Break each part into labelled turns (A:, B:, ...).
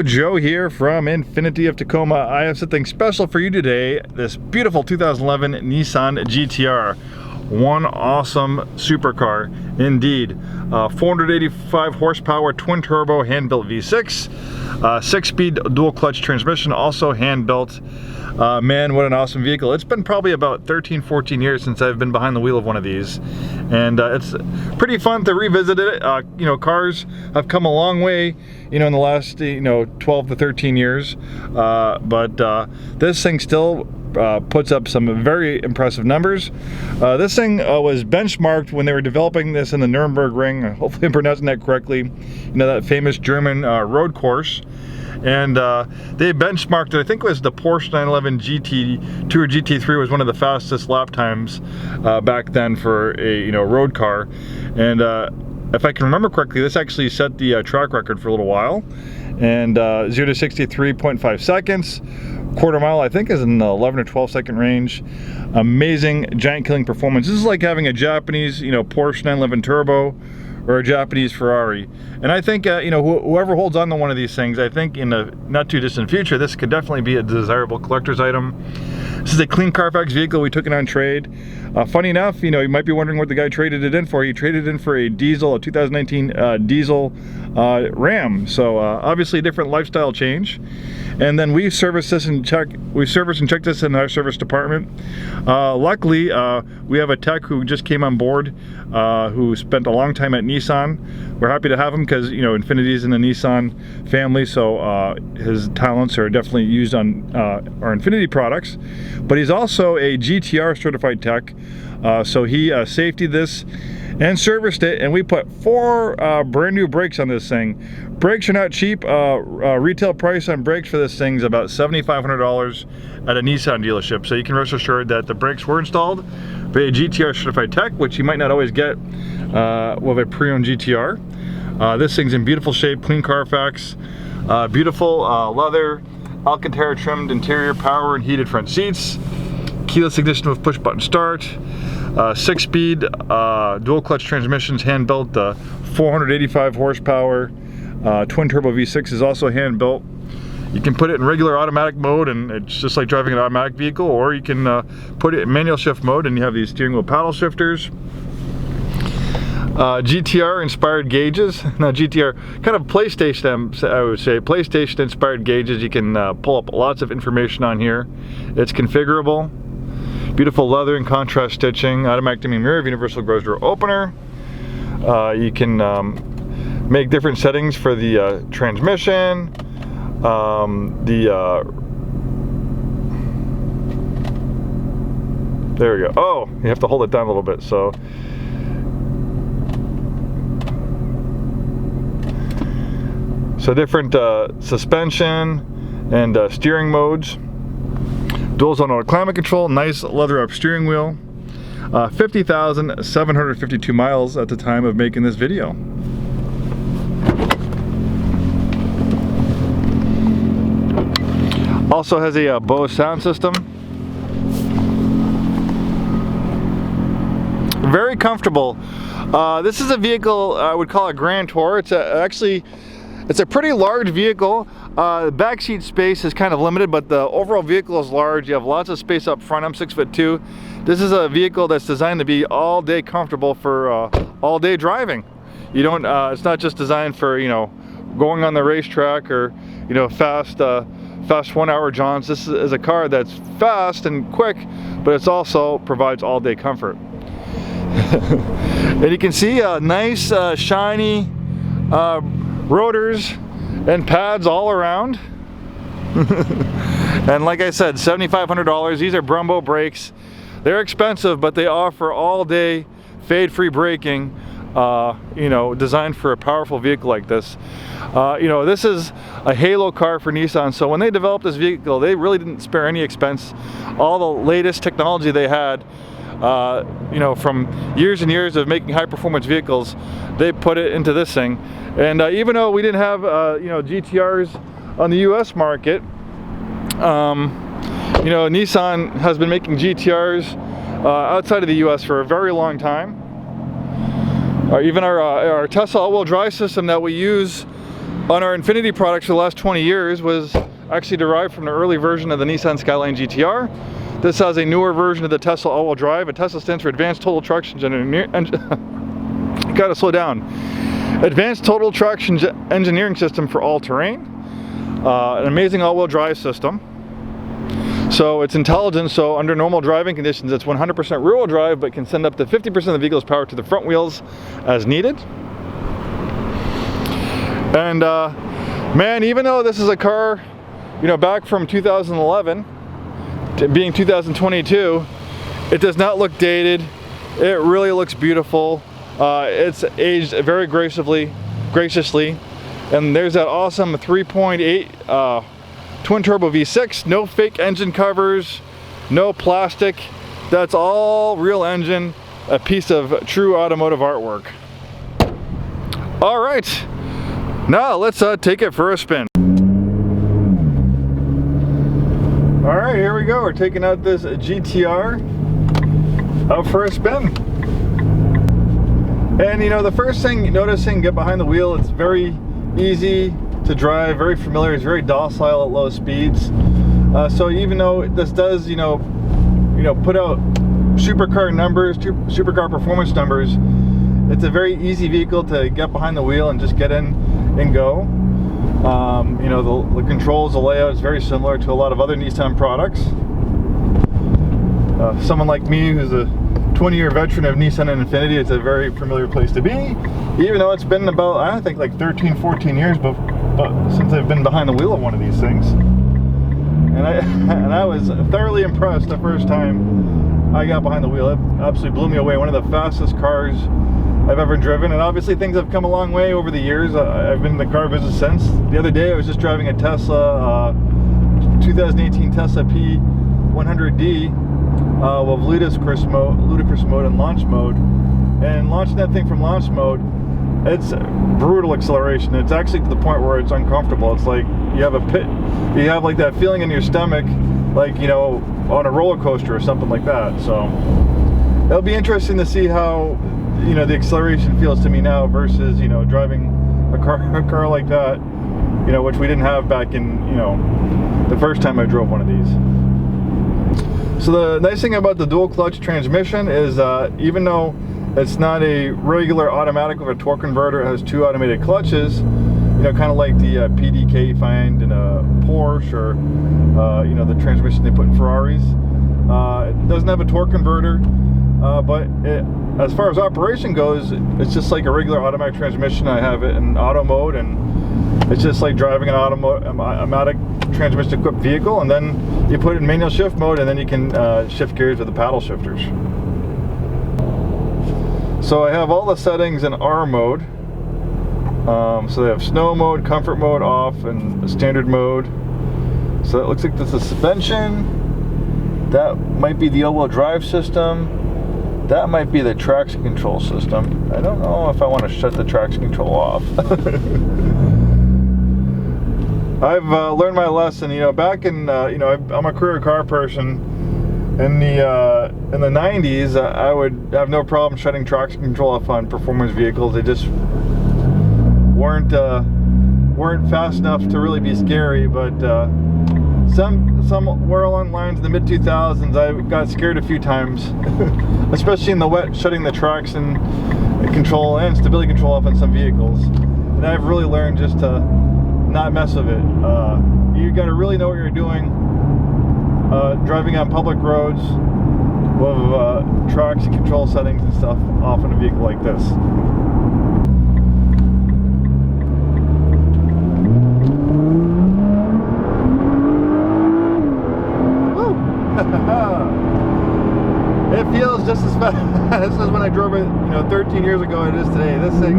A: Joe here from Infiniti of Tacoma. I have something special for you today. This beautiful 2011 Nissan GTR. One awesome supercar indeed. 485 horsepower twin turbo hand-built V6, 6-speed dual clutch transmission, also hand-built. Man, what an awesome vehicle. It's been probably about 13-14 years since I've been behind the wheel of one of these, and it's pretty fun to revisit it. You know, cars have come a long way, you know, in the last 12 to 13 years, but this thing still puts up some very impressive numbers. This thing was benchmarked when they were developing this in the Nürburgring Ring. Hopefully I'm pronouncing that correctly. You know, that famous German road course. And they benchmarked it. I think it was the Porsche 911 GT2 or GT3 was one of the fastest lap times back then for a road car. And if I can remember correctly, this actually set the track record for a little while. And 0 to 63.5 seconds. Quarter mile, I think, is in the 11 or 12 second range. Amazing giant killing performance. This is like having a Japanese, Porsche 911 Turbo or a Japanese Ferrari. And I think, whoever holds on to one of these things, I think in the not too distant future, this could definitely be a desirable collector's item. This is a clean Carfax vehicle. We took it on trade. Funny enough, you might be wondering what the guy traded it in for. He traded it in for a 2019 diesel Ram. So obviously a different lifestyle change. And then we service this and check this in our service department. Luckily, we have a tech who just came on board, who spent a long time at Nissan. We're happy to have him because Infiniti is in the Nissan family, so his talents are definitely used on our Infiniti products. But he's also a GTR certified tech, so he safetied this and serviced it, and we put 4 brand new brakes on this thing. Brakes are not cheap. Retail price on brakes for this thing is about $7,500 at a Nissan dealership, so you can rest assured that the brakes were installed by a GTR certified tech, which you might not always get with a pre-owned GTR. This thing's in beautiful shape, clean Carfax, beautiful leather, Alcantara trimmed interior, power and heated front seats, keyless ignition with push button start, 6-speed dual clutch transmissions, hand built, 485 horsepower twin turbo V6 is also hand built. You can put it in regular automatic mode and it's just like driving an automatic vehicle, or you can put it in manual shift mode and you have these steering wheel paddle shifters. Gtr Inspired Gauges. Now GTR, kind of PlayStation, I would say, PlayStation Inspired Gauges. You can pull up lots of information on here. It's configurable. Beautiful leather and contrast stitching, automatic dimming mirror, universal garage door opener. You can make different settings for the transmission, there we go. Oh, you have to hold it down a little bit. So different suspension and steering modes. Dual zone auto climate control, nice leather up steering wheel. 50,752 miles at the time of making this video. Also has a Bose sound system. Very comfortable. This is a vehicle I would call a Grand Tour. It's a pretty large vehicle. The back seat space is kind of limited, but the overall vehicle is large. You have lots of space up front. I'm 6'2". This is a vehicle that's designed to be all day comfortable for all day driving. You don't. It's not just designed for going on the racetrack or fast 1 hour jaunts. This is a car that's fast and quick, but it's also provides all day comfort. And you can see nice shiny rotors and pads all around. And like I said, $7,500. These are Brembo brakes. They're expensive, but they offer all day fade-free braking, designed for a powerful vehicle like this. This is a halo car for Nissan, so when they developed this vehicle, they really didn't spare any expense. All the latest technology they had, from years and years of making high-performance vehicles, they put it into this thing. And even though we didn't have, GTRs on the U.S. market, Nissan has been making GTRs outside of the U.S. for a very long time. Even our Tesla all-wheel drive system that we use on our Infiniti products for the last 20 years was actually derived from the early version of the Nissan Skyline GTR. This has a newer version of the Tesla all-wheel drive. A Tesla stands for Advanced Total Traction Gotta slow down. Advanced Total Traction Engineering System for all terrain. An amazing all-wheel drive system. So it's intelligent, so under normal driving conditions it's 100% rear-wheel drive, but can send up to 50% of the vehicle's power to the front wheels as needed. And man, even though this is a car, you know, back from 2011 to being 2022, it does not look dated. It really looks beautiful. It's aged very graciously, and there's that awesome 3.8 twin turbo V6, no fake engine covers, no plastic. That's all real engine, a piece of true automotive artwork. All right, now let's take it for a spin. All right, here we go. We're taking out this GTR out for a spin. And you know, the first thing noticing, get behind the wheel, it's very easy to drive, very familiar, it's very docile at low speeds. So even though this does, you know, put out supercar numbers, supercar performance numbers, it's a very easy vehicle to get behind the wheel and just get in and go. You know, the controls, the layout is very similar to a lot of other Nissan products. Someone like me who's a 20-year veteran of Nissan and Infiniti, it's a very familiar place to be, even though it's been about, I think, like 13, 14 years but since I've been behind the wheel of one of these things. And I was thoroughly impressed the first time I got behind the wheel. It absolutely blew me away. One of the fastest cars I've ever driven, and obviously things have come a long way over the years. I've been in the car business since. The other day I was just driving a Tesla, 2018 Tesla P100D with ludicrous mode and launch mode. And launching that thing from launch mode, it's brutal acceleration. It's actually to the point where it's uncomfortable. It's like you have you have like that feeling in your stomach, like, you know, on a roller coaster or something like that. So it'll be interesting to see how, you know, the acceleration feels to me now versus, you know, driving a car like that, you know, which we didn't have back in, you know, the first time I drove one of these. So the nice thing about the dual clutch transmission is even though it's not a regular automatic with a torque converter, it has two automated clutches, you know, kind of like the PDK you find in a Porsche or, you know, the transmission they put in Ferraris. It doesn't have a torque converter, but as far as operation goes, it's just like a regular automatic transmission. I have it in auto mode, and it's just like driving an automatic transmission equipped vehicle, and then you put it in manual shift mode, and then you can shift gears with the paddle shifters. So I have all the settings in R mode. So they have snow mode, comfort mode off, and standard mode. So it looks like this is suspension. That might be the all-wheel drive system. That might be the traction control system. I don't know if I want to shut the traction control off. I've learned my lesson. You know, back in you know, I'm a career car person. In the 90s, I would have no problem shutting traction control off on performance vehicles. They just weren't fast enough to really be scary. But somewhere along the lines in the mid 2000s, I got scared a few times, especially in the wet, shutting the traction control and stability control off on some vehicles. And I've really learned just to not mess with it. You got to really know what you're doing. Driving on public roads with traction control settings and stuff off in a vehicle like this. Woo! It feels just as fast as when I drove it, you know, 13 years ago it is today. This thing,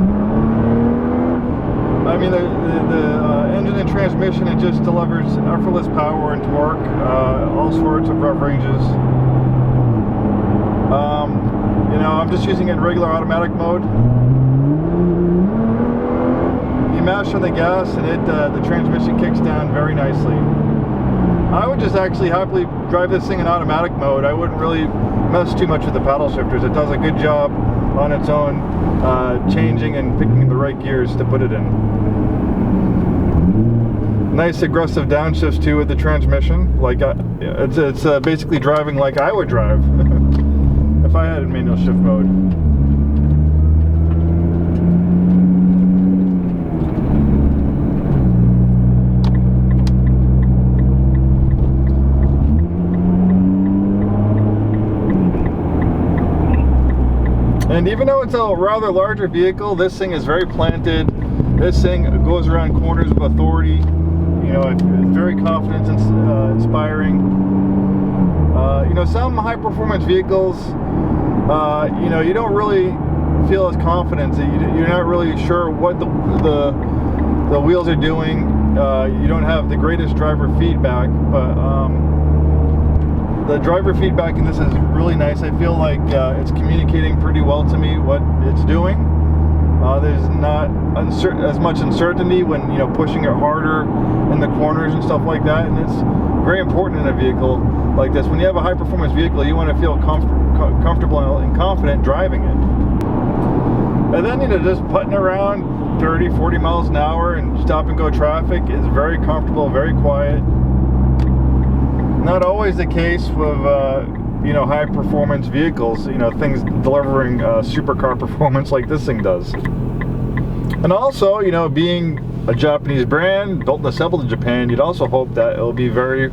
A: I mean, the engine and transmission, it just delivers effortless power and torque, all sorts of rough ranges. You know, I'm just using it in regular automatic mode. You mash on the gas and the transmission kicks down very nicely. I would just actually happily drive this thing in automatic mode. I wouldn't really mess too much with the paddle shifters. It does a good job on its own, changing and picking the right gears to put it in. nice aggressive downshifts too with the transmission. Like it's basically driving like I would drive if I had a manual shift mode. And even though it's a rather larger vehicle, this thing is very planted. This thing goes around corners with authority. You know, it's very confidence inspiring. You know, some high performance vehicles, you know, you don't really feel as confident. You're not really sure what the wheels are doing. You don't have the greatest driver feedback, but the driver feedback in this is really nice. I feel like it's communicating pretty well to me what it's doing. There's not as much uncertainty when, you know, pushing it harder in the corners and stuff like that. And it's very important in a vehicle like this. When you have a high performance vehicle, you want to feel comfortable and confident driving it. And then, you know, just putting around 30, 40 miles an hour and stop and go traffic is very comfortable, very quiet. Not always the case with you know, high performance vehicles, you know, things delivering supercar performance like this thing does. And also, you know, being a Japanese brand built and assembled in Japan, you'd also hope that it'll be very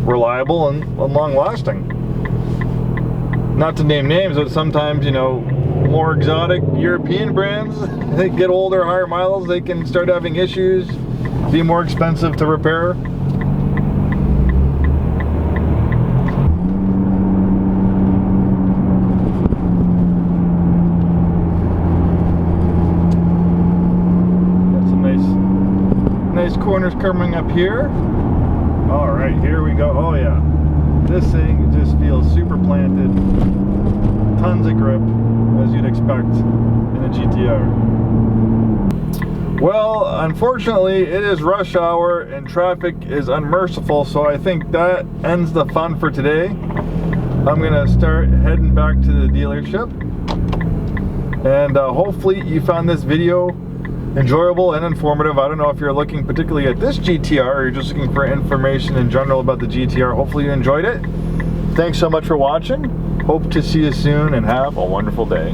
A: reliable and long lasting. Not to name names, but sometimes, you know, more exotic European brands, they get older, higher miles, they can start having issues, be more expensive to repair. Nice corners coming up here. All right, here we go. Oh yeah, this thing just feels super planted. Tons of grip, as you'd expect in a GTR. Well, unfortunately, it is rush hour and traffic is unmerciful, so I think that ends the fun for today. I'm gonna start heading back to the dealership, and hopefully you found this video enjoyable and informative. I don't know if you're looking particularly at this GTR or you're just looking for information in general about the GTR. Hopefully you enjoyed it. Thanks so much for watching. Hope to see you soon and have a wonderful day.